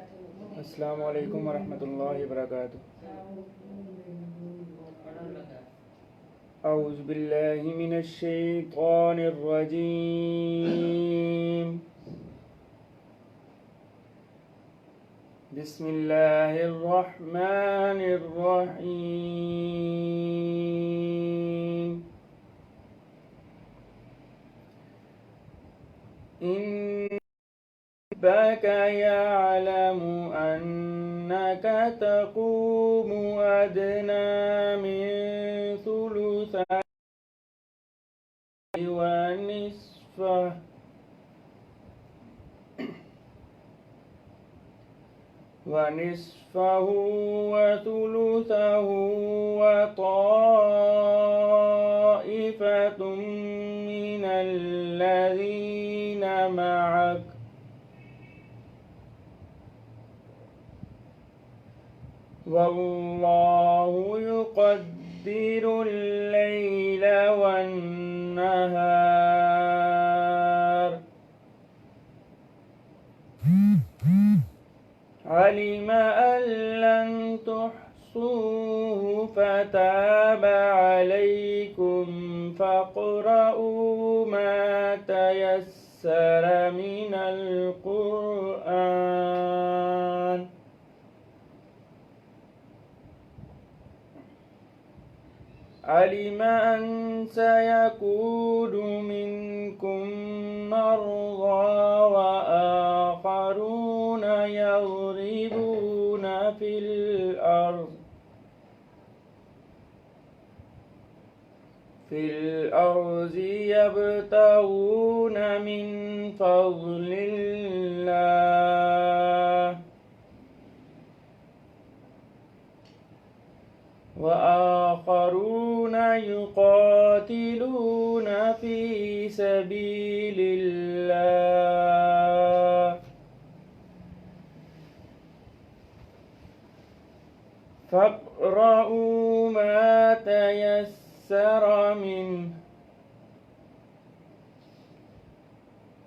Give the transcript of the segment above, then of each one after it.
السلام علیکم ورحمۃ اللہ وبرکاتہ۔ اعوذ باللہ من الشیطان الرجیم، بسم اللہ الرحمن الرحیم۔ ان ربك يعلم أنك تقوم أدنى من ثلثي ونصفه وثلثه وطائفة من الذين معك والله يقدر الليل والنهار، علم أن لن تحصوه فتاب عليكم فاقرؤوا ما تيسر من القرآن، علم أن سيكون منكم مرضى وآخرون يضربون في الأرض يبتغون من فضل الله، وآخرون يقاتلون في سبيل الله فاقرؤوا ما تيسر منه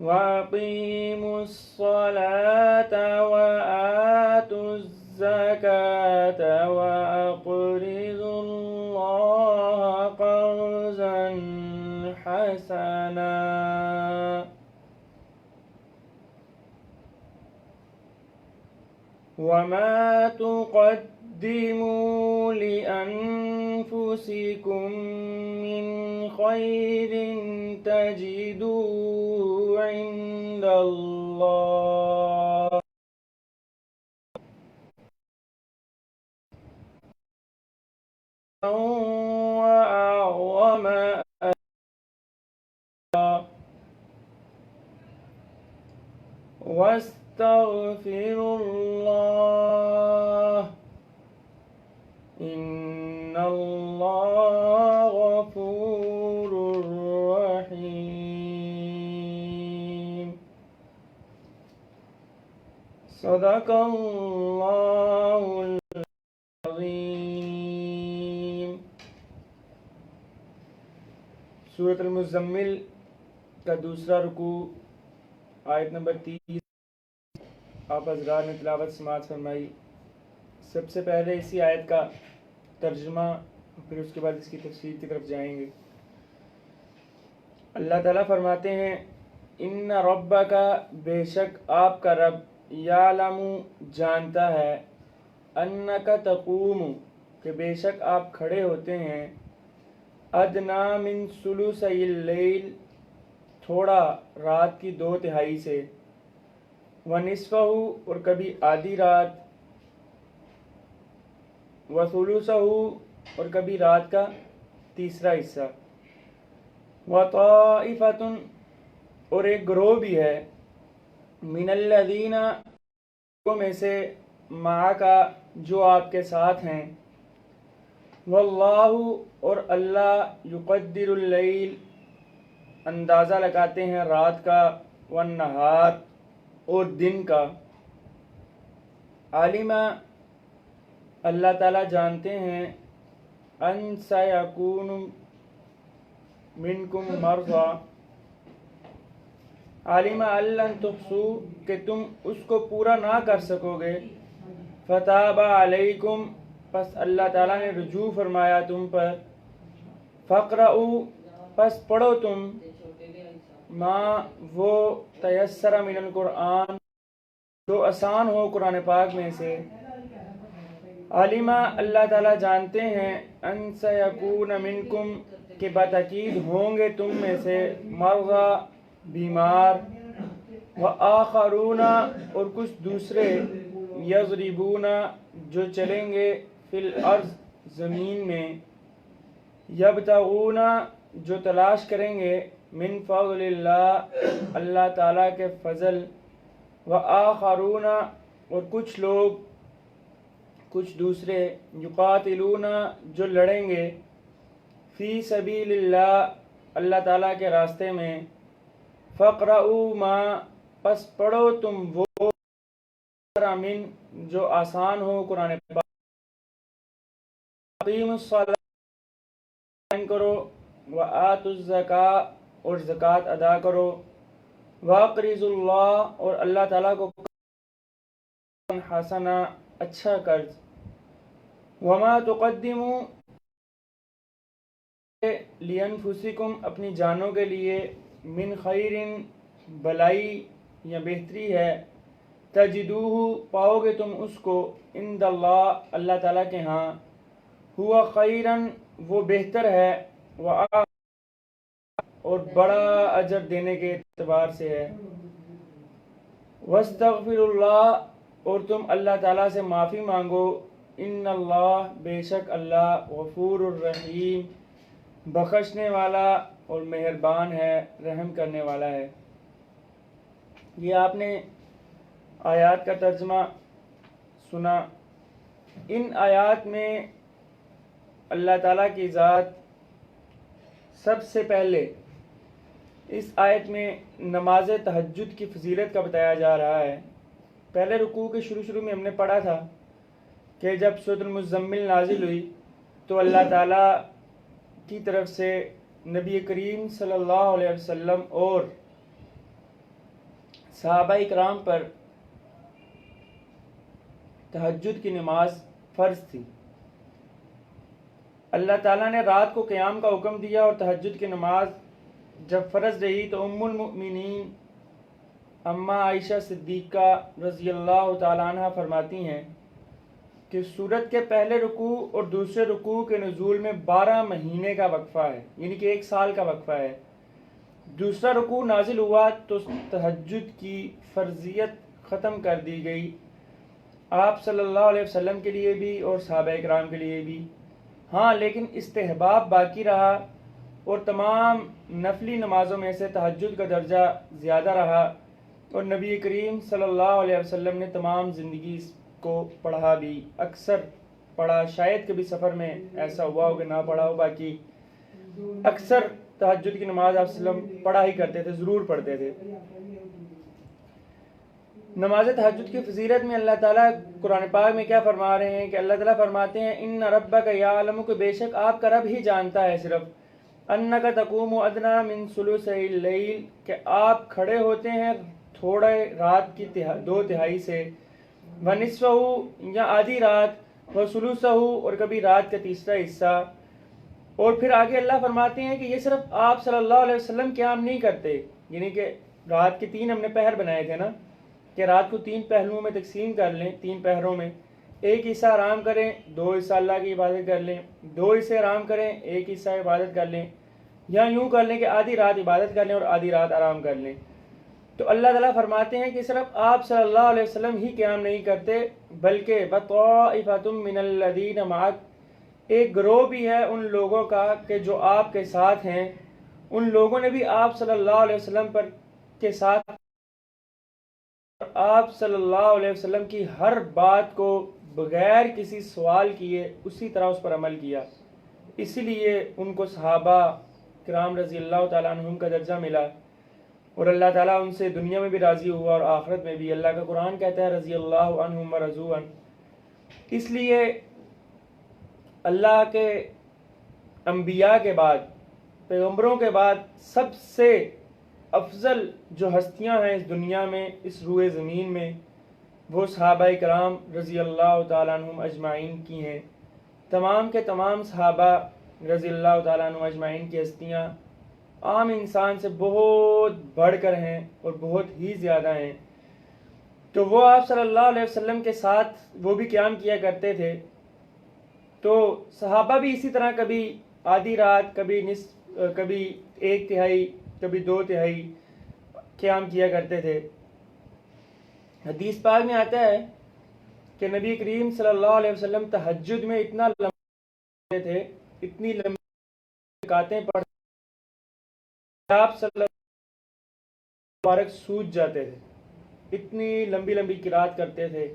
وأقيموا الصلاة وآتوا الزكاة وأقرضوا الله قرضا حسنا وما تقدموا لأنفسكم من خير تجدوه عند الله وأعظم أجرا، واستغفروا الله إن الله غفور رحيم۔ صدق اللہ العظیم۔ سورۃ المزمل کا دوسرا رکوع، آیت نمبر 30 آپ حضرات نے تلاوت سماعت فرمائی۔ سب سے پہلے اسی آیت کا ترجمہ، پھر اس کے بعد اس کی تفسیر کی طرف جائیں گے۔ اللہ تعالیٰ فرماتے ہیں ان ربک، بے شک آپ کا رب، یعلم، جانتا ہے، انک تقوم، کہ بے شک آپ کھڑے ہوتے ہیں، ادنا من ثلثی اللیل، تھوڑا رات کی 2/3 سے، ونصفہ، اور کبھی آدھی رات، وثلثہ، اور کبھی رات کا تیسرا حصہ، وطائفۃ، اور ایک گروہ بھی ہے، من الذین، میں سے، معک، جو آپ کے ساتھ ہیں، واللہ، اور اللہ، یقدر اللیل، اندازہ لگاتے ہیں رات کا، والنہار، اور دن کا، علم، اللہ تعالیٰ جانتے ہیں، ان سیکون منکم مرضی، علم ان تحصو کہ تم اس کو پورا نہ کر سکو گے، فتاب علیکم پس اللہ تعالیٰ نے رجوع فرمایا تم پر، فقرؤ پس پڑھو تم، ما وہ تیسر من القرآن جو آسان ہو قرآن پاک میں سے، علمہ اللہ تعالیٰ جانتے ہیں، ان سیکون منکم کہ بتاکید ہوں گے تم میں سے، مرضی بیمار، وآخرون اور کچھ دوسرے، یضربون جو چلیں گے، فی الارض زمین میں، یبتغون جو تلاش کریں گے، من فضل اللہ اللہ تعالیٰ کے فضل، وآخرون اور کچھ لوگ کچھ دوسرے، یقاتلون جو لڑیں گے، فی سبیل اللہ اللہ تعالیٰ کے راستے میں، فقرؤ ما پس پڑھو تم وہ من جو آسان ہو قرآن پاک، اقیموا الصلاۃ کرو، وآتوا الزکاۃ اور زکوٰۃ ادا کرو، واقرضوا اللہ اور اللہ تعالیٰ کو حسنا اچھا قرض، وما تقدموا لانفسکم اپنی جانوں کے لیے، من خیر بلائی یا بہتری ہے، تجدوہ پاؤ گے تم اس کو، عند اللہ اللہ تعالیٰ کے ہاں، ہوا خیرن وہ بہتر ہے، اور بڑا اجر دینے کے اعتبار سے ہے، واستغفر اللہ اور تم اللہ تعالیٰ سے معافی مانگو، ان اللہ بے شک اللہ غفور الرحیم بخشنے والا اور مہربان ہے، رحم کرنے والا ہے۔ یہ آپ نے آیات کا ترجمہ سنا۔ ان آیات میں اللہ تعالیٰ کی ذات سب سے پہلے اس آیت میں نماز تہجد کی فضیلت کا بتایا جا رہا ہے۔ پہلے رکوع کے شروع میں ہم نے پڑھا تھا کہ جب سورۃ المزمل نازل ہوئی تو اللہ تعالیٰ کی طرف سے نبی کریم صلی اللہ علیہ وسلم اور صحابہ اکرام پر تہجد کی نماز فرض تھی۔ اللہ تعالیٰ نے رات کو قیام کا حکم دیا اور تہجد کی نماز جب فرض رہی تو ام المؤمنین اماں عائشہ صدیقہ رضی اللہ تعالیٰ عنہ فرماتی ہیں کہ سورت کے پہلے رکوع اور دوسرے رکوع کے نزول میں 12 مہینے کا وقفہ ہے، یعنی کہ 1 سال کا وقفہ ہے۔ دوسرا رکوع نازل ہوا تو تہجد کی فرضیت ختم کر دی گئی، آپ صلی اللہ علیہ وسلم کے لیے بھی اور صحابہ اکرام کے لیے بھی، ہاں لیکن استحباب باقی رہا، اور تمام نفلی نمازوں میں سے تہجد کا درجہ زیادہ رہا، اور نبی کریم صلی اللہ علیہ وسلم نے تمام زندگی کو پڑھا بھی، اکثر پڑھا، شاید کبھی سفر میں ایسا ہوا ہو کہ نہ پڑھا ہو، باقی اکثر تہجد کی نماز آپ صلی اللہ علیہ وسلم پڑھا ہی کرتے تھے، ضرور پڑھتے تھے۔ نماز تہجد کی فضیلت میں اللہ تعالیٰ قرآن پاک میں کیا فرما رہے ہیں کہ اللہ تعالیٰ فرماتے ہیں ان ربک یعلم کہ بے شک آپ کا رب ہی جانتا ہے صرف، انک تقوم ادنی من ثلثی اللیل کہ آپ کھڑے ہوتے ہیں تھوڑے رات کی 2/3 سے، ونصفہ یا آدھی رات، وثلثہ اور کبھی رات کا تیسرا حصہ، اور پھر آگے اللہ فرماتے ہیں کہ یہ صرف آپ صلی اللہ علیہ وسلم قیام نہیں کرتے، یعنی کہ رات کے 3 ہم نے پہر بنائے تھے نا، کہ رات کو 3 پہلوؤں میں تقسیم کر لیں، 3 پہروں میں، ایک حصہ آرام کریں، 2 حصہ اللہ کی عبادت کر لیں، 2 حصے آرام کریں، 1 حصہ عبادت کر لیں، یا یوں کر لیں کہ آدھی رات عبادت کر لیں اور آدھی رات آرام کر لیں۔ تو اللہ تعالیٰ فرماتے ہیں کہ صرف آپ صلی اللہ علیہ وسلم ہی قیام نہیں کرتے، بلکہ بطائفۃ من الذین معک ایک گروہ بھی ہے ان لوگوں کا کہ جو آپ کے ساتھ ہیں، ان لوگوں نے بھی آپ صلی اللہ علیہ وسلم کے ساتھ آپ صلی اللہ علیہ وسلم کی ہر بات کو بغیر کسی سوال کیے اسی طرح اس پر عمل کیا، اسی لیے ان کو صحابہ کرام رضی اللہ تعالیٰ عنہم کا درجہ ملا، اور اللہ تعالیٰ ان سے دنیا میں بھی راضی ہوا اور آخرت میں بھی۔ اللہ کا قرآن کہتا ہے رضی اللہ عنہم ورضوا عنہ۔ اس لیے اللہ کے انبیاء کے بعد، پیغمبروں کے بعد سب سے افضل جو ہستیاں ہیں اس دنیا میں، اس روئے زمین میں، وہ صحابہ کرام رضی اللہ تعالیٰ عنہم اجمعین کی ہیں۔ تمام کے تمام صحابہ رضی اللہ تعالیٰ عنہ اجمعین کی ہستیاں عام انسان سے بہت بڑھ کر ہیں اور بہت ہی زیادہ ہیں۔ تو وہ آپ صلی اللہ علیہ وسلم کے ساتھ وہ بھی قیام کیا کرتے تھے، تو صحابہ بھی اسی طرح کبھی آدھی رات، کبھی نصف، کبھی ایک تہائی، کبھی دو تہائی قیام کیا کرتے تھے۔ حدیث پاک میں آتا ہے کہ نبی کریم صلی اللہ علیہ وسلم تہجد میں اتنا لمبا پڑھتے تھے، اتنی لمبی رکعتیں پڑھتے آپ صلی اللہ علیہ وسلم مبارک سوج جاتے تھے، اتنی لمبی لمبی قرات کرتے تھے۔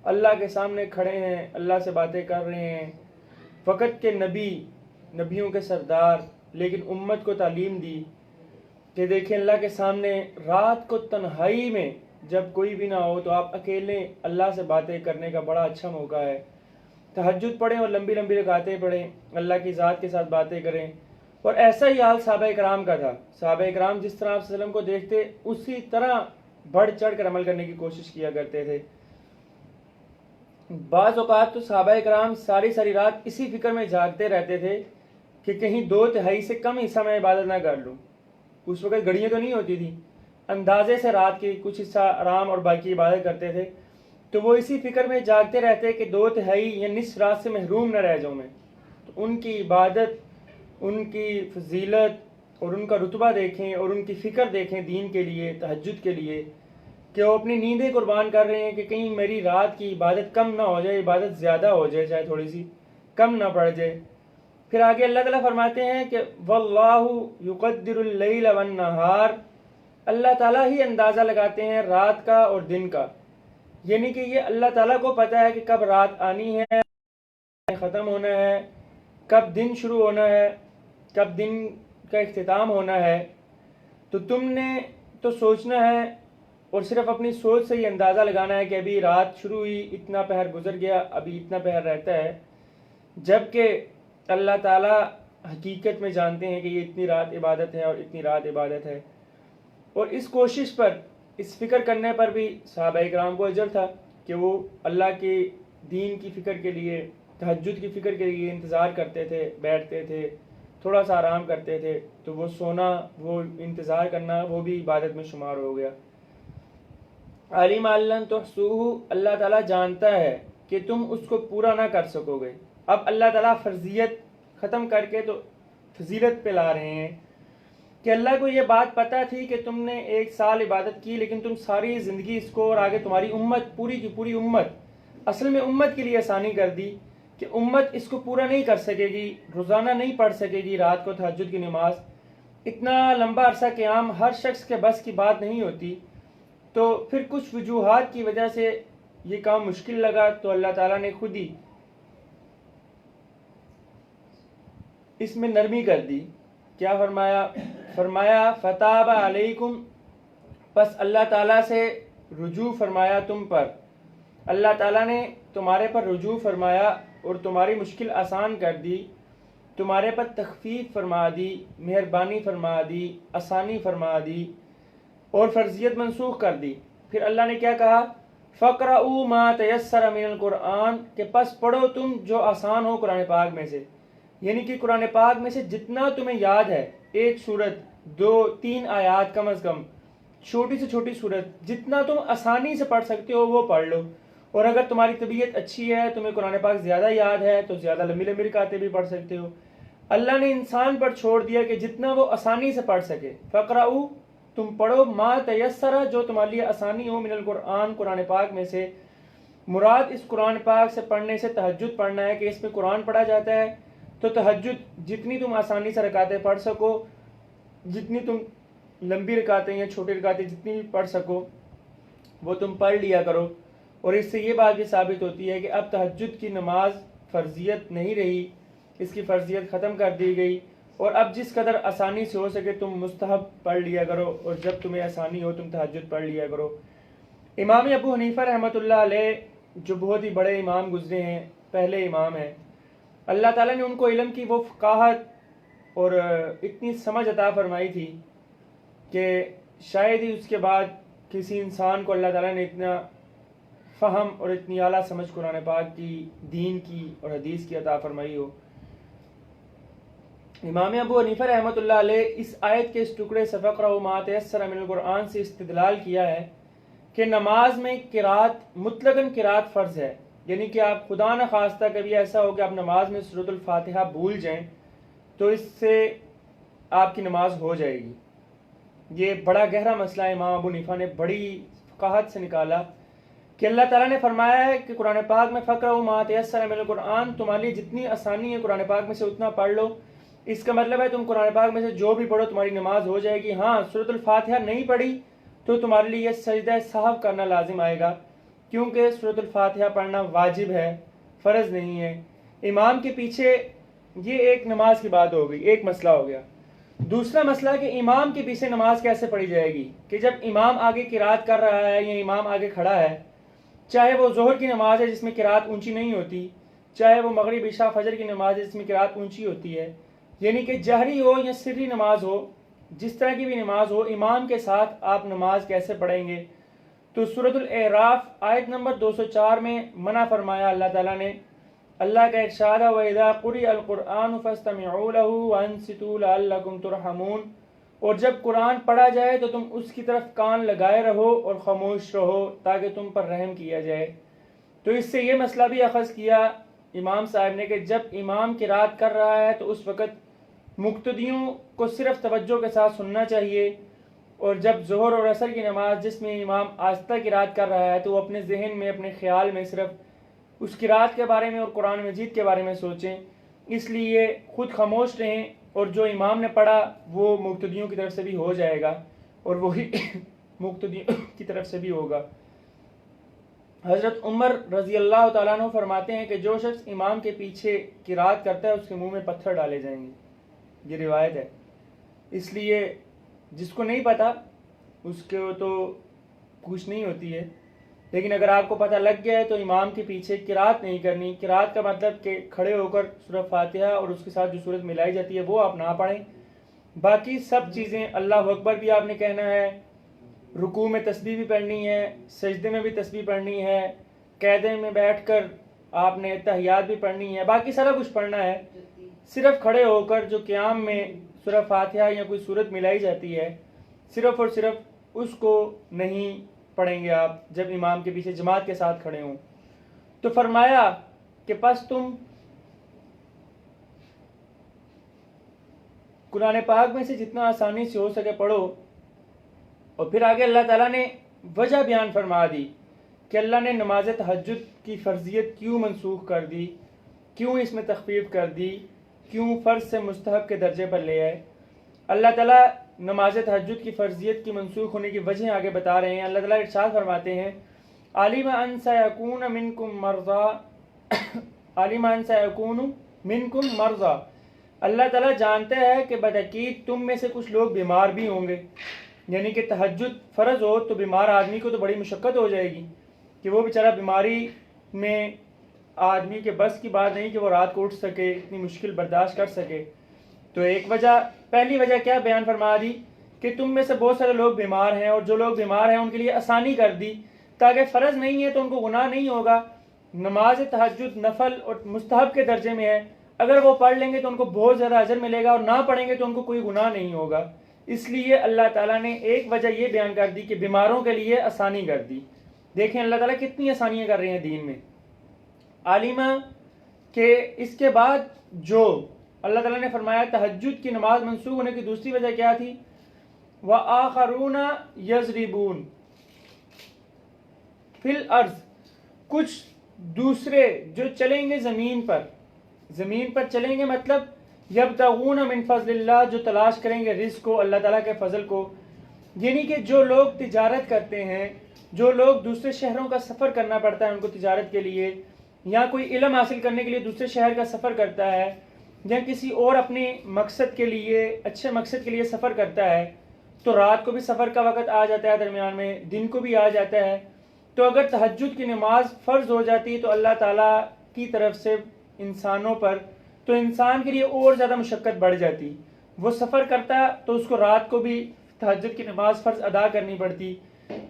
اللہ کے سامنے کھڑے ہیں، اللہ سے باتیں کر رہے ہیں، وقت کے نبی، نبیوں کے سردار، لیکن امت کو تعلیم دی کہ دیکھیں اللہ کے سامنے رات کو تنہائی میں جب کوئی بھی نہ ہو تو آپ اکیلے اللہ سے باتیں کرنے کا بڑا اچھا موقع ہے۔ تہجد پڑھیں اور لمبی لمبی رکعتیں پڑھیں، اللہ کی ذات کے ساتھ باتیں کریں۔ اور ایسا ہی حال صحابہ کرام کا تھا۔ صحابہ کرام جس طرح آپ صلی اللہ علیہ وسلم کو دیکھتے اسی طرح بڑھ چڑھ کر عمل کرنے کی کوشش کیا کرتے تھے۔ بعض اوقات تو صحابہ کرام ساری ساری رات اسی فکر میں جاگتے رہتے تھے کہ کہیں دو تہائی سے کم حصہ میں عبادت نہ کر لوں۔ اس وقت گھڑیاں تو نہیں ہوتی تھی، اندازے سے رات کی کچھ حصہ آرام اور باقی عبادت کرتے تھے، تو وہ اسی فکر میں جاگتے رہتے کہ دو تہائی یا نصف رات سے محروم نہ رہ جاؤں میں۔ تو ان کی عبادت، ان کی فضیلت اور ان کا رتبہ دیکھیں اور ان کی فکر دیکھیں دین کے لیے، تہجد کے لیے، کہ وہ اپنی نیندیں قربان کر رہے ہیں کہ کہیں میری رات کی عبادت کم نہ ہو جائے، عبادت زیادہ ہو جائے، چاہے تھوڑی سی کم نہ پڑ جائے۔ پھر آگے اللہ تعالیٰ فرماتے ہیں کہ وَاللَّهُ يُقَدِّرُ اللَّيْلَ وَالنَّهَارَ، اللہ تعالیٰ ہی اندازہ لگاتے ہیں رات کا اور دن کا، یعنی کہ یہ اللہ تعالیٰ کو پتہ ہے کہ کب رات آنی ہے، ختم ہونا ہے، کب دن شروع ہونا ہے، کب دن کا اختتام ہونا ہے۔ تو تم نے تو سوچنا ہے اور صرف اپنی سوچ سے یہ اندازہ لگانا ہے کہ ابھی رات شروع ہوئی، اتنا پہر گزر گیا، ابھی اتنا پہر رہتا ہے، جبکہ اللہ تعالیٰ حقیقت میں جانتے ہیں کہ یہ اتنی رات عبادت ہے اور اتنی رات عبادت ہے۔ اور اس کوشش پر، اس فکر کرنے پر بھی صحابہ کرام کو اجر تھا کہ وہ اللہ کے دین کی فکر کے لیے، تہجد کی فکر کے لیے انتظار کرتے تھے، بیٹھتے تھے، تھوڑا سا آرام کرتے تھے، تو وہ سونا، وہ انتظار کرنا، وہ بھی عبادت میں شمار ہو گیا۔ علیم لن تحصوہ، اللہ تعالیٰ جانتا ہے کہ تم اس کو پورا نہ کر سکو گے۔ اب اللہ تعالیٰ فرضیت ختم کر کے تو فضیلت پہ لا رہے ہیں کہ اللہ کو یہ بات پتہ تھی کہ تم نے ایک سال عبادت کی، لیکن تم ساری زندگی اس کو، اور آگے تمہاری امت، پوری کی پوری امت، اصل میں امت کے لیے آسانی کر دی کہ امت اس کو پورا نہیں کر سکے گی، روزانہ نہیں پڑھ سکے گی رات کو تہجد کی نماز، اتنا لمبا عرصہ قیام ہر شخص کے بس کی بات نہیں ہوتی۔ تو پھر کچھ وجوہات کی وجہ سے یہ کام مشکل لگا، تو اللہ تعالیٰ نے خود ہی اس میں نرمی کر دی۔ کیا فرمایا فتاب علیکم، پس اللہ تعالیٰ سے رجوع فرمایا تم پر، اللہ تعالیٰ نے تمہارے پر رجوع فرمایا اور تمہاری مشکل آسان کر دی، تمہارے پر تخفیف فرما دی، مہربانی فرما دی، آسانی فرما دی اور فرضیت منسوخ کر دی۔ پھر اللہ نے کیا کہا، فَقْرَؤُوا مَا تَيَسَّرَ مِنَ الْقُرْآنِ، کہ پس پڑھو تم جو آسان ہو قرآن پاک میں سے، یعنی کہ قرآن پاک میں سے جتنا تمہیں یاد ہے، ایک سورت، 2-3 آیات کم از کم، چھوٹی سے چھوٹی سورت، جتنا تم آسانی سے پڑھ سکتے ہو وہ پڑھ لو۔ اور اگر تمہاری طبیعت اچھی ہے، تمہیں قرآن پاک زیادہ یاد ہے، تو زیادہ لمبی لمبی رکعتیں بھی پڑھ سکتے ہو۔ اللہ نے انسان پر چھوڑ دیا کہ جتنا وہ آسانی سے پڑھ سکے۔ فَقْرَؤُوا، تم پڑھو، ما تیسر، جو تمہارے لیے آسانی ہو، من القرآن، قرآن پاک میں سے۔ مراد اس قرآن پاک سے پڑھنے سے تہجد پڑھنا ہے کہ اس میں قرآن پڑھا جاتا ہے، تو تہجد جتنی تم آسانی سے رکعتیں پڑھ سکو، جتنی تم لمبی رکعتیں یا چھوٹی رکعتیں جتنی بھی پڑھ سکو وہ تم پڑھ لیا کرو۔ اور اس سے یہ بات بھی ثابت ہوتی ہے کہ اب تہجد کی نماز فرضیت نہیں رہی، اس کی فرضیت ختم کر دی گئی، اور اب جس قدر آسانی سے ہو سکے تم مستحب پڑھ لیا کرو، اور جب تمہیں آسانی ہو تم تہجد پڑھ لیا کرو۔ امام ابو حنیفہ رحمۃ اللہ علیہ جو بہت ہی بڑے امام گزرے ہیں، پہلے امام ہیں، اللہ تعالیٰ نے ان کو علم کی وہ فقاہت اور اتنی سمجھ عطا فرمائی تھی کہ شاید ہی اس کے بعد کسی انسان کو اللہ تعالیٰ نے اتنا فہم اور اتنی اعلیٰ سمجھ قرآن پاک کی، دین کی اور حدیث کی عطا فرمائی ہو۔ امام ابو حنیفہ رحمۃ اللہ علیہ اس آیت کے اس ٹکڑے سے فقرہ ما تیسر من القرآن سے استدلال کیا ہے کہ نماز میں قرات مطلقاً قرات فرض ہے، یعنی کہ آپ خدا نہ خواستہ کبھی ایسا ہو کہ آپ نماز میں سورۃ الفاتحہ بھول جائیں تو اس سے آپ کی نماز ہو جائے گی۔ یہ بڑا گہرا مسئلہ ہے، امام ابو حنیفہ نے بڑی فقاہت سے نکالا کہ اللہ تعالیٰ نے فرمایا ہے کہ قرآن پاک میں فقرہ ما تیسر من القرآن، تمہارے لیے جتنی آسانی ہے قرآن پاک میں سے اتنا پڑھ لو۔ اس کا مطلب ہے تم قرآن پاک میں سے جو بھی پڑھو تمہاری نماز ہو جائے گی۔ ہاں، سورۃ الفاتحہ نہیں پڑھی تو تمہارے لیے یہ سجدہ سہو کرنا لازم آئے گا، کیونکہ سورۃ الفاتحہ پڑھنا واجب ہے، فرض نہیں ہے۔ امام کے پیچھے یہ ایک نماز کی بات ہو گئی، ایک مسئلہ ہو گیا۔ دوسرا مسئلہ کہ امام کے پیچھے نماز کیسے پڑھی جائے گی، کہ جب امام آگے قرات کر رہا ہے یا امام آگے کھڑا ہے، چاہے وہ ظہر کی نماز ہے جس میں قرات اونچی نہیں ہوتی، چاہے وہ مغرب عشاء فجر کی نماز ہے جس میں قرات اونچی ہوتی ہے، یعنی کہ جہری ہو یا سری نماز ہو، جس طرح کی بھی نماز ہو، امام کے ساتھ آپ نماز کیسے پڑھیں گے؟ تو سورۃ الاعراف آیت نمبر 204 میں منع فرمایا اللہ تعالیٰ نے۔ اللہ کا ارشاد ہے وَإِذَا قُرِئَ الْقُرْآنُ فَاسْتَمِعُوا لَهُ وَأَنصِتُوا لَعَلَّكُمْ تُرْحَمُونَ، اور جب قرآن پڑھا جائے تو تم اس کی طرف کان لگائے رہو اور خاموش رہو تاکہ تم پر رحم کیا جائے۔ تو اس سے یہ مسئلہ بھی اخذ کیا امام صاحب نے کہ جب امام قرات کر رہا ہے تو اس وقت مقتدیوں کو صرف توجہ کے ساتھ سننا چاہیے، اور جب ظہر اور عصر کی نماز جس میں امام آہستہ قرات کر رہا ہے تو وہ اپنے ذہن میں، اپنے خیال میں صرف اس قرات کے بارے میں اور قرآن مجید کے بارے میں سوچیں، اس لیے خود خاموش رہیں، اور جو امام نے پڑھا وہ مقتدیوں کی طرف سے بھی ہو جائے گا اور وہی مقتدیوں کی طرف سے بھی ہوگا۔ حضرت عمر رضی اللہ تعالیٰ عنہ فرماتے ہیں کہ جو شخص امام کے پیچھے قرات کرتا ہے اس کے منہ میں پتھر ڈالے جائیں گے، یہ روایت ہے۔ اس لیے جس کو نہیں پتا اس کو تو کچھ نہیں ہوتی ہے، لیکن اگر آپ کو پتہ لگ گیا ہے تو امام کے پیچھے قرات نہیں کرنی۔ قرات کا مطلب کہ کھڑے ہو کر سورۃ فاتحہ اور اس کے ساتھ جو سورت ملائی جاتی ہے وہ آپ نہ پڑھیں، باقی سب چیزیں اللہ اکبر بھی آپ نے کہنا ہے، رکوع میں تسبیح بھی پڑھنی ہے، سجدے میں بھی تسبیح پڑھنی ہے، قیدے میں بیٹھ کر آپ نے تحیات بھی پڑھنی ہے، باقی سارا کچھ پڑھنا ہے۔ صرف کھڑے ہو کر جو قیام میں سورۃ فاتحہ یا کوئی سورت ملائی جاتی ہے، صرف اور صرف اس کو نہیں پڑھیں گے آپ جب امام کے پیچھے جماعت کے ساتھ کھڑے ہوں۔ تو فرمایا کہ پس تم قرآن پاک میں سے جتنا آسانی سے ہو سکے پڑھو۔ اور پھر آگے اللہ تعالیٰ نے وجہ بیان فرما دی کہ اللہ نے نماز تہجد کی فرضیت کیوں منسوخ کر دی، کیوں اس میں تخفیف کر دی، کیوں فرض سے مستحب کے درجے پر لے آئے۔ اللہ تعالیٰ نماز تہجد کی فرضیت کی منسوخ ہونے کی وجہ آگے بتا رہے ہیں۔ اللہ تعالیٰ ارشاد فرماتے ہیں عَلِمَ أَن سَيَكُونَ مِنكُم مَرْضَىٰ عَلِمَ أَن سَيَكُونُ مِنكُم مَرْضَىٰ، اللہ تعالیٰ جانتا ہے کہ بدعقید تم میں سے کچھ لوگ بیمار بھی ہوں گے، یعنی کہ تہجد فرض ہو تو بیمار آدمی کو تو بڑی مشقت ہو جائے گی کہ وہ بیچارہ بیماری میں آدمی کے بس کی بات نہیں کہ وہ رات کو اٹھ سکے، اتنی مشکل برداشت کر سکے۔ تو ایک وجہ، پہلی وجہ کیا بیان فرما دی کہ تم میں سے بہت سارے لوگ بیمار ہیں، اور جو لوگ بیمار ہیں ان کے لیے آسانی کر دی تاکہ فرض نہیں ہے تو ان کو گناہ نہیں ہوگا۔ نماز تہجد نفل اور مستحب کے درجے میں ہے، اگر وہ پڑھ لیں گے تو ان کو بہت زیادہ اجر ملے گا، اور نہ پڑھیں گے تو ان کو کوئی گناہ نہیں ہوگا۔ اس لیے اللہ تعالیٰ نے ایک وجہ یہ بیان کر دی کہ بیماروں کے لیے آسانی کر دی۔ دیکھیں اللہ تعالیٰ کتنی آسانیاں کر رہے ہیں دین میں۔ عالمہ کہ اس کے بعد جو اللہ تعالیٰ نے فرمایا تہجد کی نماز منسوخ ہونے کی دوسری وجہ کیا تھی؟ وَآخَرُونَ يَضْرِبُونَ فِي الْأَرْضِ، کچھ دوسرے جو چلیں گے زمین پر چلیں گے، مطلب یبتغون من فضل اللہ، جو تلاش کریں گے رزق کو، اللہ تعالیٰ کے فضل کو، یعنی کہ جو لوگ تجارت کرتے ہیں، جو لوگ دوسرے شہروں کا سفر کرنا پڑتا ہے ان کو تجارت کے لیے، یا کوئی علم حاصل کرنے کے لیے دوسرے شہر کا سفر کرتا ہے، یا کسی اور اپنے مقصد کے لیے، اچھے مقصد کے لیے سفر کرتا ہے، تو رات کو بھی سفر کا وقت آ جاتا ہے، درمیان میں دن کو بھی آ جاتا ہے، تو اگر تہجد کی نماز فرض ہو جاتی تو اللہ تعالیٰ کی طرف سے انسانوں پر، تو انسان کے لیے اور زیادہ مشقت بڑھ جاتی۔ وہ سفر کرتا تو اس کو رات کو بھی تہجد کی نماز فرض ادا کرنی پڑتی،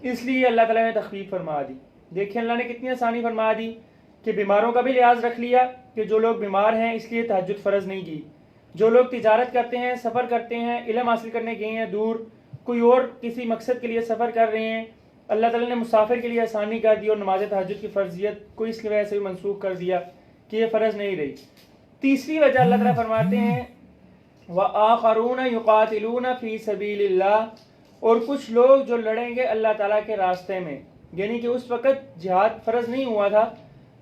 اس لیے اللہ تعالیٰ نے تخفیف فرما دی۔ دیکھیں اللہ نے کتنی آسانی فرما دی کہ بیماروں کا بھی لحاظ رکھ لیا کہ جو لوگ بیمار ہیں اس لیے تہجد فرض نہیں کی، جو لوگ تجارت کرتے ہیں، سفر کرتے ہیں، علم حاصل کرنے گئے ہیں دور، کوئی اور کسی مقصد کے لیے سفر کر رہے ہیں، اللہ تعالیٰ نے مسافر کے لیے آسانی کر دی اور نماز تہجد کی فرضیت کو اس کی وجہ سے بھی منسوخ کر دیا کہ یہ فرض نہیں رہی۔ تیسری وجہ اللہ تعالیٰ فرماتے ہیں وَآخَرُونَ يُقَاتِلُونَ فِي سَبِيلِ اللَّهِ، اور کچھ لوگ جو لڑیں گے اللہ تعالیٰ کے راستے میں، یعنی کہ اس وقت جہاد فرض نہیں ہوا تھا،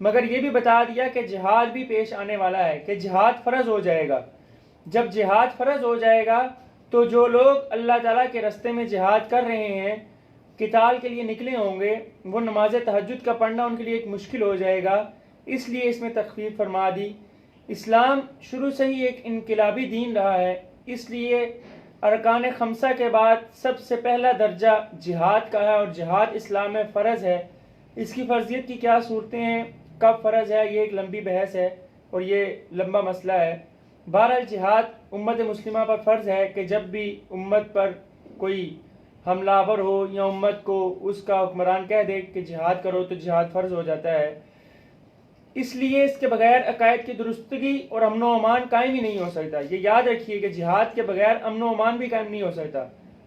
مگر یہ بھی بتا دیا کہ جہاد بھی پیش آنے والا ہے، کہ جہاد فرض ہو جائے گا۔ جب جہاد فرض ہو جائے گا تو جو لوگ اللہ تعالیٰ کے راستے میں جہاد کر رہے ہیں، قتال کے لیے نکلے ہوں گے، وہ نماز تہجد کا پڑھنا ان کے لیے ایک مشکل ہو جائے گا، اس لیے اس میں تخفیف فرما دی۔ اسلام شروع سے ہی ایک انقلابی دین رہا ہے، اس لیے ارکان خمسہ کے بعد سب سے پہلا درجہ جہاد کا ہے، اور جہاد اسلام میں فرض ہے۔ اس کی فرضیت کی کیا صورتیں ہیں، کب فرض ہے، یہ ایک لمبی بحث ہے اور یہ لمبا مسئلہ ہے۔ بہرحال جہاد امت مسلمہ پر فرض ہے کہ جب بھی امت پر کوئی حملہ آور ہو یا امت کو اس کا حکمران کہہ دے کہ جہاد کرو تو جہاد فرض ہو جاتا ہے۔ اس لیے اس کے بغیر عقائد کی درستگی اور امن و امان قائم ہی نہیں ہو سکتا۔ یہ یاد رکھیے کہ جہاد کے بغیر امن و امان بھی قائم نہیں ہو سکتا۔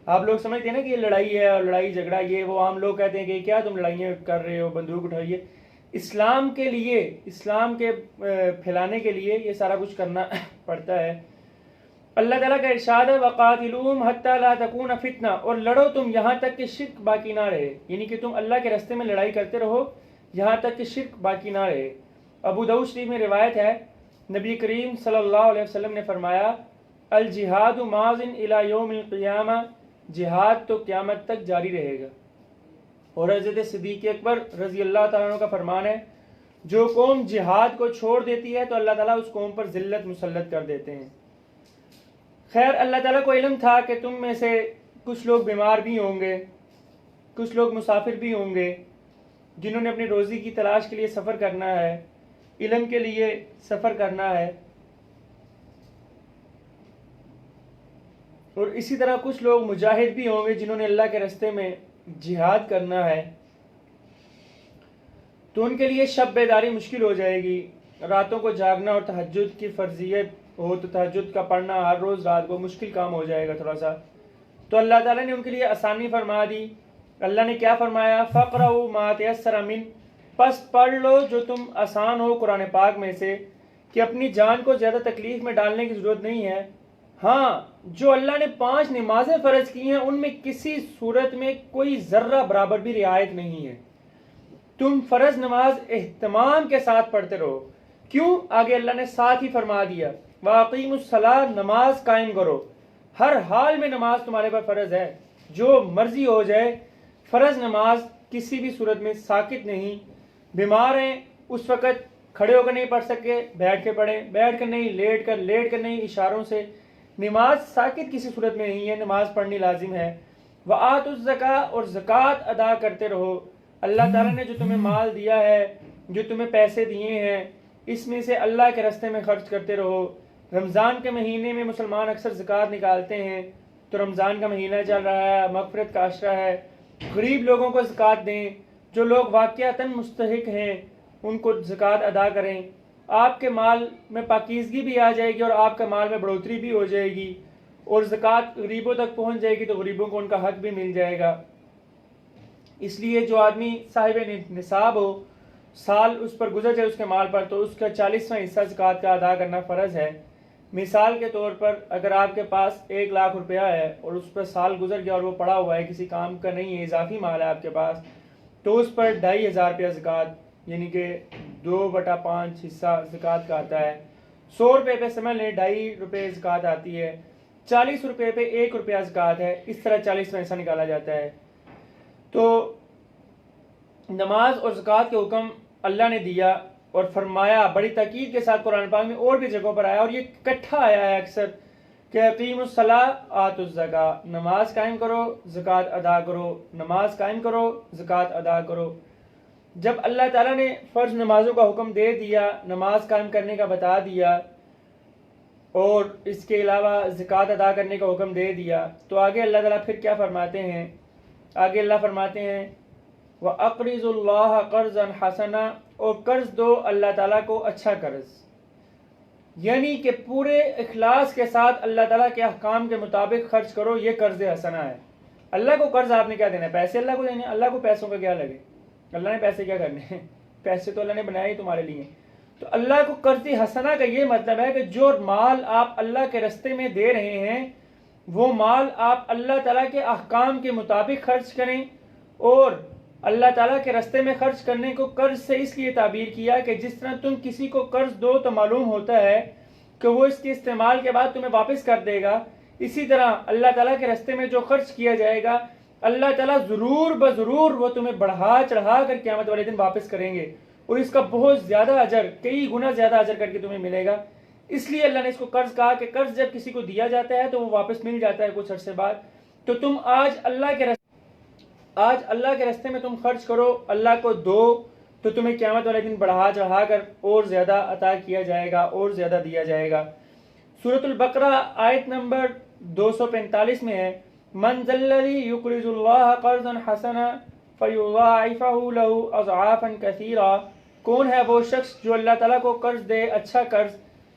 آپ لوگ سمجھتے ہیں نا کہ یہ لڑائی ہے اور لڑائی جھگڑا، یہ وہ عام لوگ کہتے ہیں کہ کیا تم لڑائیاں کر رہے ہو، بندوق اٹھائیے۔ اسلام کے لیے، اسلام کے پھیلانے کے لیے یہ سارا کچھ کرنا پڑتا ہے۔ اللہ تعالیٰ کا ارشاد ہے وَقَاتِلُوهُمْ حَتَّى لَا تَكُونَ فِتْنَةٌ، اور لڑو تم یہاں تک کہ شرک باقی نہ رہے، یعنی کہ تم اللہ کے راستے میں لڑائی کرتے رہو یہاں تک کہ شرک باقی نہ رہے۔ ابو داؤد شریف میں روایت ہے، نبی کریم صلی اللہ علیہ وسلم نے فرمایا الجہاد ماضٍ الی یوم القیامہ، جہاد تو قیامت تک جاری رہے گا۔ اور حضرت صدیق اکبر رضی اللہ تعالیٰ عنہ کا فرمان ہے جو قوم جہاد کو چھوڑ دیتی ہے تو اللہ تعالیٰ اس قوم پر ذلت مسلط کر دیتے ہیں۔ خیر اللہ تعالیٰ کو علم تھا کہ تم میں سے کچھ لوگ بیمار بھی ہوں گے، کچھ لوگ مسافر بھی ہوں گے، جنہوں نے اپنی روزی کی تلاش کے لیے سفر کرنا ہے، علم کے لیے سفر کرنا ہے، اور اسی طرح کچھ لوگ مجاہد بھی ہوں گے جنہوں نے اللہ کے راستے میں جہاد کرنا ہے، تو ان کے لیے شب بیداری مشکل ہو جائے گی۔ راتوں کو جاگنا اور تہجد کی فرضیت ہو تو تہجد کا پڑھنا ہر روز رات کو مشکل کام ہو جائے گا تھوڑا سا، تو اللہ تعالیٰ نے ان کے لیے آسانی فرما دی۔ اللہ نے کیا فرمایا فَقْرَؤُوا مَا تَيَسَّرَ مِنْ، پس پڑھ لو جو تم آسان ہو قرآن پاک میں سے، کہ اپنی جان کو زیادہ تکلیف میں ڈالنے کی ضرورت نہیں ہے۔ ہاں جو اللہ نے 5 نمازیں فرض کی ہیں ان میں کسی صورت میں کوئی ذرہ برابر بھی رعایت نہیں ہے۔ تم فرض نماز اہتمام کے ساتھ پڑھتے رہو۔ کیوں؟ آگے اللہ نے ساتھ ہی فرما دیا وَأَقِيمُوا الصَّلَاةَ، نماز قائم کرو۔ ہر حال میں نماز تمہارے پر فرض ہے، جو مرضی ہو جائے فرض نماز کسی بھی صورت میں ساکت نہیں۔ بیمار ہیں اس وقت کھڑے ہو کر نہیں پڑھ سکے بیٹھ کے پڑھیں، بیٹھ کر نہیں، لیٹ کر نہیں، اشاروں سے۔ نماز ساکت کسی صورت میں نہیں ہے، نماز پڑھنی لازم ہے۔ وَآتُوا الزَّکَاۃَ، اور زکوٰۃ ادا کرتے رہو۔ اللہ تعالیٰ نے جو تمہیں مال دیا ہے، جو تمہیں پیسے دیے ہیں، اس میں سے اللہ کے راستے میں خرچ کرتے رہو۔ رمضان کے مہینے میں مسلمان اکثر زکوٰۃ نکالتے ہیں، تو رمضان کا مہینہ چل رہا ہے، مغفرت کا عشرہ ہے، غریب لوگوں کو زکوٰۃ دیں، جو لوگ واقعتاً مستحق ہیں ان کو زکوٰۃ ادا کریں۔ آپ کے مال میں پاکیزگی بھی آ جائے گی اور آپ کے مال میں بڑھوتری بھی ہو جائے گی، اور زکوٰۃ غریبوں تک پہنچ جائے گی تو غریبوں کو ان کا حق بھی مل جائے گا۔ اس لیے جو آدمی صاحب نصاب ہو، سال اس پر گزر جائے اس کے مال پر، تو اس کا 40واں حصہ زکوٰۃ کا ادا کرنا فرض ہے۔ مثال کے طور پر اگر آپ کے پاس 1 لاکھ روپیہ ہے اور اس پر سال گزر گیا اور وہ پڑا ہوا ہے، کسی کام کا نہیں ہے، اضافی مال ہے آپ کے پاس، تو اس پر 2500 روپیہ زکوٰۃ، یعنی کہ 2/5 حصہ زکوٰۃ کا آتا ہے۔ 100 روپے پہ سمجھ لیں 2.5 روپے زکوٰۃ آتی ہے، 40 روپے پہ 1 روپیہ زکوٰۃ ہے، اس طرح 40واں حصہ نکالا جاتا ہے۔ تو نماز اور زکوٰۃ کے حکم اللہ نے دیا اور فرمایا بڑی تاکید کے ساتھ، قرآن پاک میں اور بھی جگہوں پر آیا، اور یہ اکٹھا آیا ہے اکثر کہ اقیموا الصلاۃ آتوا الزکاۃ، نماز قائم کرو زکوٰۃ ادا کرو، نماز قائم کرو زکوٰۃ ادا کرو۔ جب اللہ تعالیٰ نے فرض نمازوں کا حکم دے دیا، نماز قائم کرنے کا بتا دیا، اور اس کے علاوہ زکوٰۃ ادا کرنے کا حکم دے دیا، تو آگے اللہ تعالیٰ پھر کیا فرماتے ہیں؟ آگے اللہ فرماتے ہیں وَأَقْرِضُوا اللَّهَ قَرْضًا حَسَنًا، اور قرض دو اللہ تعالیٰ کو اچھا قرض، یعنی کہ پورے اخلاص کے ساتھ اللہ تعالیٰ کے احکام کے مطابق خرچ کرو، یہ قرض حسنہ ہے۔ اللہ کو قرض آپ نے کیا دینا ہے؟ پیسے اللہ کو دینے، اللہ کو پیسوں کا کیا لگے؟ اللہ نے پیسے کیا کرنے ہیں؟ پیسے تو اللہ نے بنائے ہی تمہارے لیے۔ تو اللہ کو قرض حسنہ کا یہ مطلب ہے کہ جو مال آپ اللہ کے راستے میں دے رہے ہیں وہ مال آپ اللہ تعالیٰ کے احکام کے مطابق خرچ کریں، اور اللہ تعالیٰ کے راستے میں خرچ کرنے کو قرض سے اس لیے تعبیر کیا کہ جس طرح تم کسی کو قرض دو تو معلوم ہوتا ہے کہ وہ اس کے استعمال کے بعد تمہیں واپس کر دے گا، اسی طرح اللہ تعالیٰ کے راستے میں جو خرچ کیا جائے گا اللہ تعالیٰ ضرور بضرور وہ تمہیں بڑھا چڑھا کر قیامت والے دن واپس کریں گے، اور اس کا بہت زیادہ اجر، کئی گنا زیادہ اجر کر کے تمہیں ملے گا۔ اس لیے اللہ نے اس کو قرض کہا کہ قرض جب کسی کو دیا جاتا ہے تو وہ واپس مل جاتا ہے کچھ عرصے بعد۔ تو تم آج اللہ کے راستے میں تم خرچ کرو، اللہ کو دو، تو تمہیں قیامت والے دن بڑھا چڑھا کر اور زیادہ عطا کیا جائے گا اور زیادہ دیا جائے گا۔ سورۃ البقرہ آیت نمبر 245 میں ہے من ذا الذی یقرض اللہ قرضا حسنا فیضاعفہ لہ اضعافا کثیرا، کون ہے وہ شخص جو اللہ تعالیٰ کو قرض دے اچھا قرض،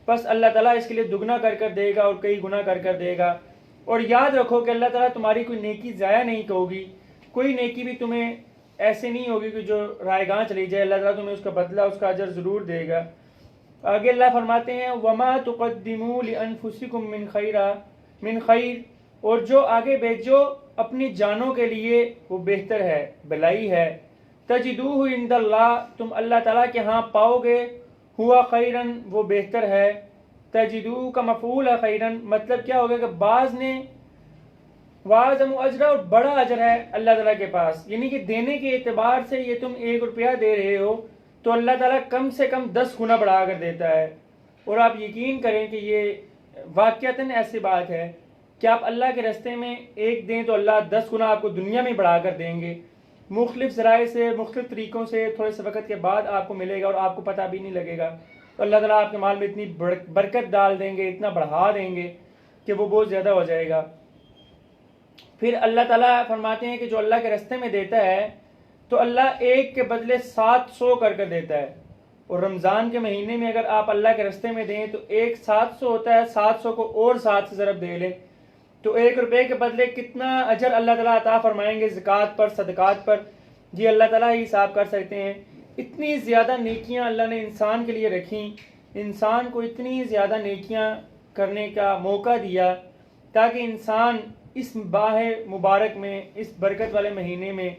بس اللہ تعالیٰ اس کے لیے دگنا کر کر دے گا اور کئی گنا کر کر دے گا۔ اور یاد رکھو کہ اللہ تعالیٰ تمہاری کوئی نیکی ضائع نہیں ہوگی، کوئی نیکی بھی تمہیں ایسے نہیں ہوگی کہ جو رائے گاں چلی جائے، اللہ تعالیٰ تمہیں اس کا بدلہ، اس کا اجر ضرور دے گا۔ آگے اللہ فرماتے ہیں وَمَا تُقَدِّمُوا لِأَنفُسِكُم مِّن خَيْرٍ، اور جو آگے بھیجو اپنی جانوں کے لیے وہ بہتر ہے، بھلائی ہے، تَجِدُوهُ عِندَ اللَّهِ، تم اللہ تعالیٰ کے ہاں پاؤ گے، ہوا خیرن، وہ بہتر ہے، تَجِدُوهُ کا مفعول ہے خیرن، مطلب کیا ہوگا کہ بعض نے وَأَعْظَمُ أَجْرًا، اور بڑا اجر ہے اللہ تعالیٰ کے پاس، یعنی کہ دینے کے اعتبار سے یہ تم 1 روپیہ دے رہے ہو تو اللہ تعالیٰ کم سے کم 10 گنا بڑھا کر دیتا ہے۔ اور آپ یقین کریں کہ یہ واقعتاً ایسی بات ہے کہ آپ اللہ کے راستے میں 1 دیں تو اللہ 10 گنا آپ کو دنیا میں بڑھا کر دیں گے، مختلف ذرائع سے، مختلف طریقوں سے، تھوڑے سے وقت کے بعد آپ کو ملے گا اور آپ کو پتہ بھی نہیں لگے گا۔ تو اللہ تعالیٰ آپ کے مال میں اتنی برکت ڈال دیں گے، اتنا بڑھا دیں گے کہ وہ بہت زیادہ ہو جائے گا۔ پھر اللہ تعالیٰ فرماتے ہیں کہ جو اللہ کے راستے میں دیتا ہے تو اللہ 1 کے بدلے 700 کر کر دیتا ہے، اور رمضان کے مہینے میں اگر آپ اللہ کے راستے میں دیں تو 1 700 ہوتا ہے، 700 کو اور 7 سے ضرب دے لیں تو 1 روپے کے بدلے کتنا اجر اللہ تعالیٰ عطا فرمائیں گے زکوٰۃ پر، صدقات پر، جی اللہ تعالیٰ ہی حساب کر سکتے ہیں۔ اتنی زیادہ نیکیاں اللہ نے انسان کے لیے رکھیں، انسان کو اتنی زیادہ نیکیاں کرنے کا موقع دیا تاکہ انسان اس ماہ مبارک میں، اس برکت والے مہینے میں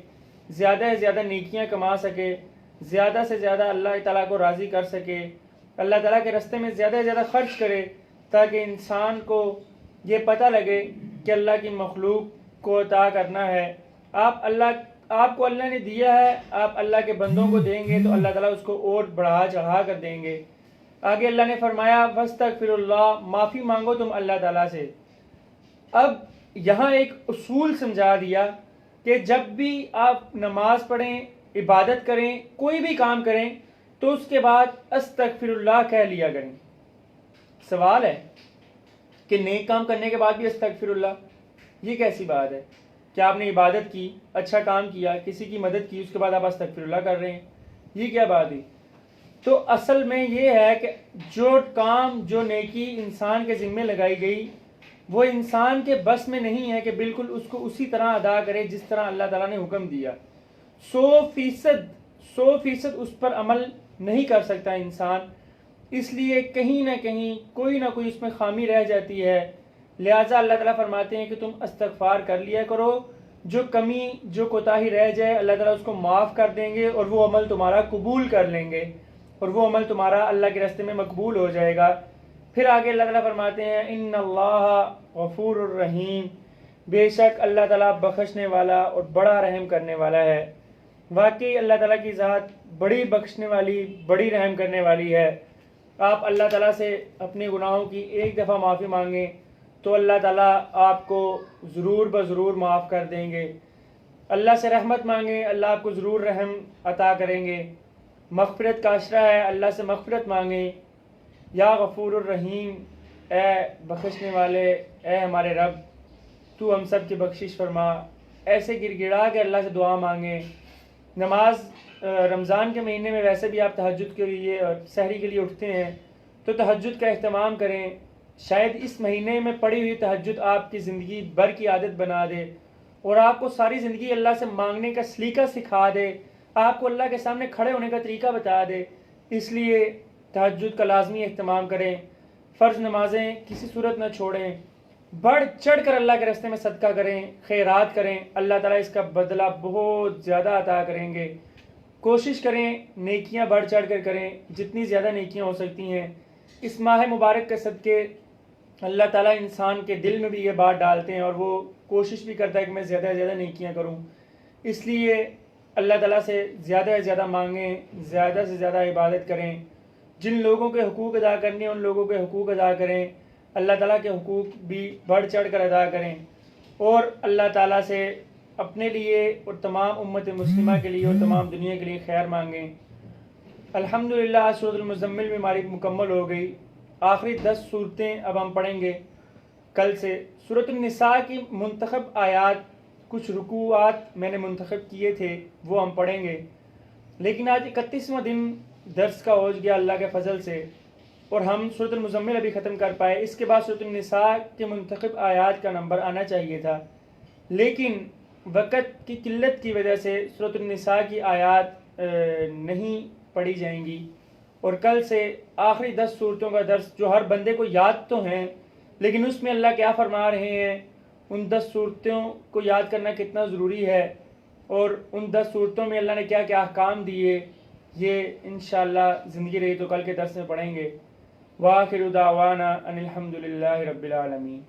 زیادہ سے زیادہ نیکیاں کما سکے، زیادہ سے زیادہ اللہ تعالیٰ کو راضی کر سکے، اللہ تعالیٰ کے راستے میں زیادہ سے زیادہ خرچ کرے، تاکہ انسان کو یہ پتہ لگے کہ اللہ کی مخلوق کو عطا کرنا ہے۔ آپ کو اللہ نے دیا ہے، آپ اللہ کے بندوں کو دیں گے تو اللہ تعالیٰ اس کو اور بڑھا چڑھا کر دیں گے۔ آگے اللہ نے فرمایا وَاسْتَغْفِرُوا اللَّهَ، معافی مانگو تم اللہ تعالیٰ سے۔ اب یہاں ایک اصول سمجھا دیا کہ جب بھی آپ نماز پڑھیں، عبادت کریں، کوئی بھی کام کریں تو اس کے بعد استغفر اللہ کہہ لیا کریں۔ سوال ہے کہ نیک کام کرنے کے بعد بھی استغفر اللہ، یہ کیسی بات ہے کہ آپ نے عبادت کی، اچھا کام کیا، کسی کی مدد کی، اس کے بعد آپ استغفر اللہ کر رہے ہیں، یہ کیا بات ہے؟ تو اصل میں یہ ہے کہ جو کام، جو نیکی انسان کے ذمے لگائی گئی وہ انسان کے بس میں نہیں ہے کہ بالکل اس کو اسی طرح ادا کرے جس طرح اللہ تعالیٰ نے حکم دیا۔ 100% اس پر عمل نہیں کر سکتا انسان، اس لیے کہیں نہ کہیں کوئی نہ کوئی اس میں خامی رہ جاتی ہے، لہٰذا اللہ تعالیٰ فرماتے ہیں کہ تم استغفار کر لیا کرو، جو کمی، جو کوتاہی رہ جائے اللہ تعالیٰ اس کو معاف کر دیں گے اور وہ عمل تمہارا قبول کر لیں گے، اور وہ عمل تمہارا اللہ کے راستے میں مقبول ہو جائے گا۔ پھر آگے اللہ تعالیٰ فرماتے ہیں ان اللہ غفور الرحیم، بے شک اللہ تعالیٰ بخشنے والا اور بڑا رحم کرنے والا ہے۔ واقعی اللہ تعالیٰ کی ذات بڑی بخشنے والی، بڑی رحم کرنے والی ہے۔ آپ اللہ تعالیٰ سے اپنے گناہوں کی 1 دفعہ معافی مانگیں تو اللہ تعالیٰ آپ کو ضرور بضرور معاف کر دیں گے۔ اللہ سے رحمت مانگیں، اللہ آپ کو ضرور رحم عطا کریں گے۔ مغفرت کا اشرہ ہے، اللہ سے مغفرت مانگیں۔ یا غفور الرحیم، اے بخشنے والے، اے ہمارے رب تو ہم سب کی بخشش فرما۔ ایسے گڑ گڑا کے اللہ سے دعا مانگیں۔ نماز رمضان کے مہینے میں ویسے بھی آپ تہجد کے لیے اور سحری کے لیے اٹھتے ہیں تو تہجد کا اہتمام کریں۔ شاید اس مہینے میں پڑھی ہوئی تہجد آپ کی زندگی بھر کی عادت بنا دے اور آپ کو ساری زندگی اللہ سے مانگنے کا سلیقہ سکھا دے، آپ کو اللہ کے سامنے کھڑے ہونے کا طریقہ بتا دے۔ اس لیے تہجد کا لازمی اہتمام کریں، فرض نمازیں کسی صورت نہ چھوڑیں، بڑھ چڑھ کر اللہ کے راستے میں صدقہ کریں، خیرات کریں، اللہ تعالیٰ اس کا بدلہ بہت زیادہ عطا کریں گے۔ کوشش کریں نیکیاں بڑھ چڑھ کر کریں، جتنی زیادہ نیکیاں ہو سکتی ہیں۔ اس ماہ مبارک کے صدقے اللہ تعالیٰ انسان کے دل میں بھی یہ بات ڈالتے ہیں اور وہ کوشش بھی کرتا ہے کہ میں زیادہ سے زیادہ نیکیاں کروں۔ اس لیے اللہ تعالیٰ سے زیادہ مانگیں، زیادہ سے زیادہ عبادت کریں، جن لوگوں کے حقوق ادا کرنے ہیں ان لوگوں کے حقوق ادا کریں، اللہ تعالیٰ کے حقوق بھی بڑھ چڑھ کر ادا کریں، اور اللہ تعالیٰ سے اپنے لیے اور تمام امت مسلمہ کے لیے اور تمام دنیا کے لیے خیر مانگیں۔ الحمدللہ آج سورۃ المزمل میں ہماری مکمل ہو گئی۔ آخری 10 صورتیں اب ہم پڑھیں گے کل سے۔ سورۃ النساء کی منتخب آیات، کچھ رکوعات میں نے منتخب کیے تھے وہ ہم پڑھیں گے، لیکن آج 31واں دن درس کا ہو گیا اللہ کے فضل سے اور ہم سورۃ المزمل ابھی ختم کر پائے۔ اس کے بعد سورۃ النساء کے منتخب آیات کا نمبر آنا چاہیے تھا، لیکن وقت کی قلت کی وجہ سے سورۃ النساء کی آیات نہیں پڑھی جائیں گی، اور کل سے آخری 10 صورتوں کا درس جو ہر بندے کو یاد تو ہیں، لیکن اس میں اللہ کیا فرما رہے ہیں، ان 10 صورتوں کو یاد کرنا کتنا ضروری ہے، اور ان 10 صورتوں میں اللہ نے کیا کیا احکام دیے، یہ انشاءاللہ زندگی رہی تو کل کے درس میں پڑھیں گے۔ وآخر دعوانا ان الحمدللہ رب العالمین۔